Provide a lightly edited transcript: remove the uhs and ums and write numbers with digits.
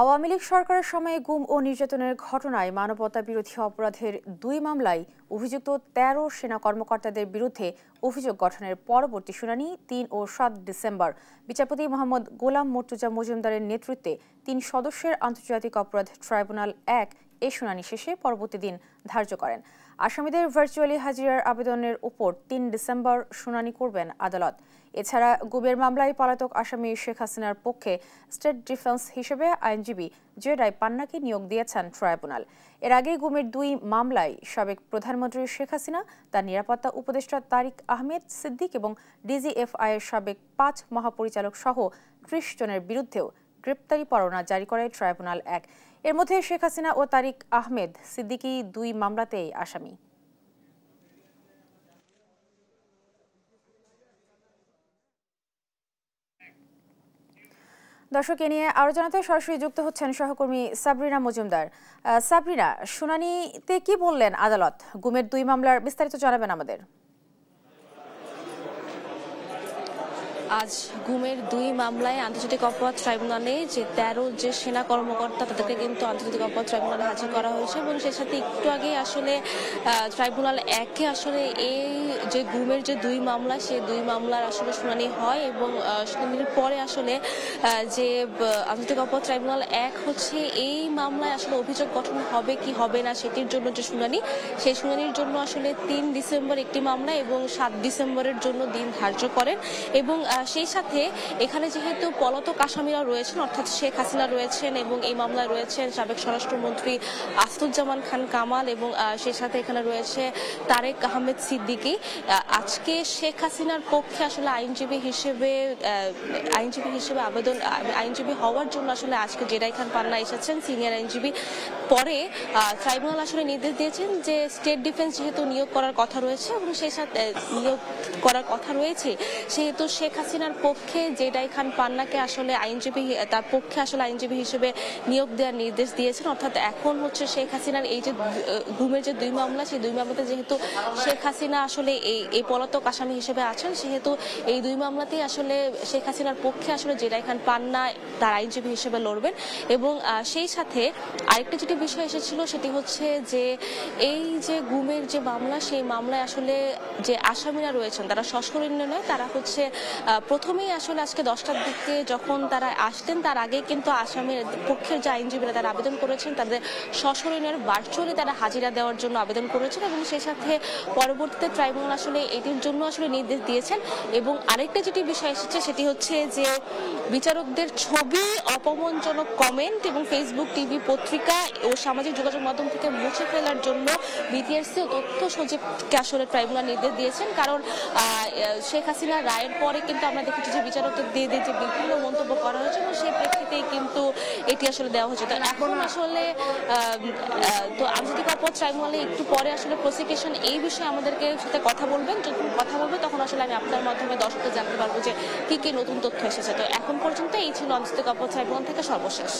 আওয়ামী লীগ সরকারের সময়ে গুম ও নির্যাতনের ঘটনায় মানবতা বিরোধী অপরাধের ২ মামলায় অভিযুক্ত ১৩ সেনা কর্মকর্তাদের বিরুদ্ধে অভিযোগ গঠনের পরবর্তী শুনানি ৩ ও ৭ ডিসেম্বর বিচারপতি মোহাম্মদ গোলাম মর্তুজা মজুমদারের নেতৃত্বে ৩ সদস্যের আন্তর্জাতিক অপরাধ ট্রাইব্যুনাল ১ এই শুনানি শেষে পরবর্তী দিন ধার্য করেন। আসামিদের ভার্চুয়ালি হাজিরার আবেদনের উপর ৩ ডিসেম্বর শুনানি করবেন আদালত। এছাড়া গুমের মামলায় পলাতক আসামি শেখ হাসিনার পক্ষে স্টেট ডিফেন্স হিসেবে আইনজীবী জেডাই পান্নাকে নিয়োগ দিয়েছেন ট্রাইব্যুনাল। এর আগে গুমের ২ মামলায় সাবেক প্রধানমন্ত্রী শেখ হাসিনা, তার নিরাপত্তা উপদেষ্টা তারিক আহমেদ সিদ্দিক এবং ডিজিএফআই এর সাবেক ৫ মহাপরিচালক সহ ৩০ জনের বিরুদ্ধেও গ্রেপ্তারি পরোয়ানা জারি করে ট্রাইব্যুনাল ১। এর মধ্যে শেখ হাসিনা ও তারিক আহমেদ সিদ্দিকী ২ মামলাতেই আসামি। দর্শক, এ নিয়ে আরো জানাতে সরাসরি যুক্ত হচ্ছেন সহকর্মী সাবরিনা মজুমদার। সাবরিনা, শুনানিতে কি বললেন আদালত? গুমের ২ মামলার বিস্তারিত জানাবেন আমাদের। আজ গুমের ২ মামলায় আন্তর্জাতিক অপরাধ ট্রাইব্যুনালে যে ১৩ যে সেনা কর্মকর্তা তাদেরকে কিন্তু আন্তর্জাতিক অপরাধ ট্রাইব্যুনালে হাজির করা হয়েছে এবং সেই সাথে একটু আগে আসলে ট্রাইব্যুনাল ১-এ আসলে এই যে গুমের যে ২ মামলা সেই ২ মামলার আসলে শুনানি হয় এবং শুনানির পরে আসলে যে আন্তর্জাতিক অপরাধ ট্রাইব্যুনাল ১ হচ্ছে এই মামলায় আসলে অভিযোগ গঠন হবে কি হবে না সেটির জন্য যে শুনানি, সেই শুনানির জন্য আসলে ৩ ডিসেম্বর একটি মামলা এবং ৭ ডিসেম্বরের জন্য দিন ধার্য করেন। এবং সেই সাথে এখানে যেহেতু পলাতক আসামিরা রয়েছেন, অর্থাৎ শেখ হাসিনা রয়েছেন এবং এই মামলায় রয়েছেন সাবেক স্বরাষ্ট্রমন্ত্রী আসাদুজ্জামান খান কামাল এবং সেই সাথে এখানে রয়েছে তারেক আহমেদ সিদ্দিকী। আজকে শেখ হাসিনার পক্ষে আসলে আইনজীবী হিসেবে আইনজীবী হওয়ার জন্য আসলে আজকে জেডাই খান পান্না এসেছেন, সিনিয়র আইনজীবী। পরে ট্রাইব্যুনাল আসলে নির্দেশ দিয়েছেন যে স্টেট ডিফেন্স যেহেতু নিয়োগ করার কথা রয়েছে এবং সেই সাথে নিয়োগ করার কথা রয়েছে সেহেতু শেখ হাসিনার পক্ষে জেডাই খান পান্নাকে আসলে তার পক্ষে আসলে আইনজীবী হিসেবে নিয়োগ দেওয়ার নির্দেশ দিয়েছেন। অর্থাৎ এখন হচ্ছে শেখ হাসিনার এই যে গুমের যে ২ মামলা সেই ২ মামলাতে যেহেতু শেখ হাসিনা আসলে এই পলাতক আসামি হিসেবে আছেন সেহেতু এই ২ মামলাতেই আসলে শেখ হাসিনার পক্ষে আসলে জেডাই খান পান্না তার আইনজীবী হিসেবে লড়বেন। এবং সেই সাথে আরেকটা যেটি বিষয় এসেছিল সেটি হচ্ছে যে এই যে গুমের যে মামলা সেই মামলায় আসলে যে আসামিরা রয়েছেন তারা সশরীরে নয়, তারা হচ্ছে প্রথমেই আসলে আজকে ১০টার দিকে যখন তারা আসতেন তার আগে কিন্তু আসামির পক্ষের যে আইনজীবীরা তারা আবেদন করেছেন তাদের সশরীরে ভার্চুয়ালি তারা হাজিরা দেওয়ার জন্য আবেদন করেছেন এবং সেই সাথে পরবর্তীতে ট্রাইব্যুনাল আসলে এটির জন্য আসলে নির্দেশ দিয়েছেন। এবং আরেকটা যেটি বিষয় এসেছে সেটি হচ্ছে যে বিচারকদের ছবি, অপমানজনক কমেন্ট এবং ফেসবুক, টিভি, পত্রিকা ও সামাজিক যোগাযোগ মাধ্যম থেকে মুছে ফেলার জন্য বিটিআরসি ও তথ্য সচিবকে আসলে ট্রাইব্যুনাল নির্দেশ দিয়েছেন। কারণ শেখ হাসিনা রায়ের পরে কিন্তু আমরা দেখেছি যে বিচারকদের দিয়ে যে বিভিন্ন মন্তব্য করা হয়েছে এবং সেই প্রেক্ষিতেই কিন্তু এটি আসলে দেওয়া হয়েছে। তো এখন আসলে তো আন্তর্জাতিক অপরাধ ট্রাইব্যুনালে একটু পরে আসলে প্রসিকিউশন এই বিষয়ে আমাদেরকে সাথে কথা বলবেন, যখন কথা বলবে তখন আসলে আমি আপনার মাধ্যমে দর্শকদের জানতে পারবো যে কি কি নতুন তথ্য এসেছে। তো এখন পর্যন্ত এই ছিল আন্তর্জাতিক অপরাধ ট্রাইব্যুনাল থেকে সর্বশেষ।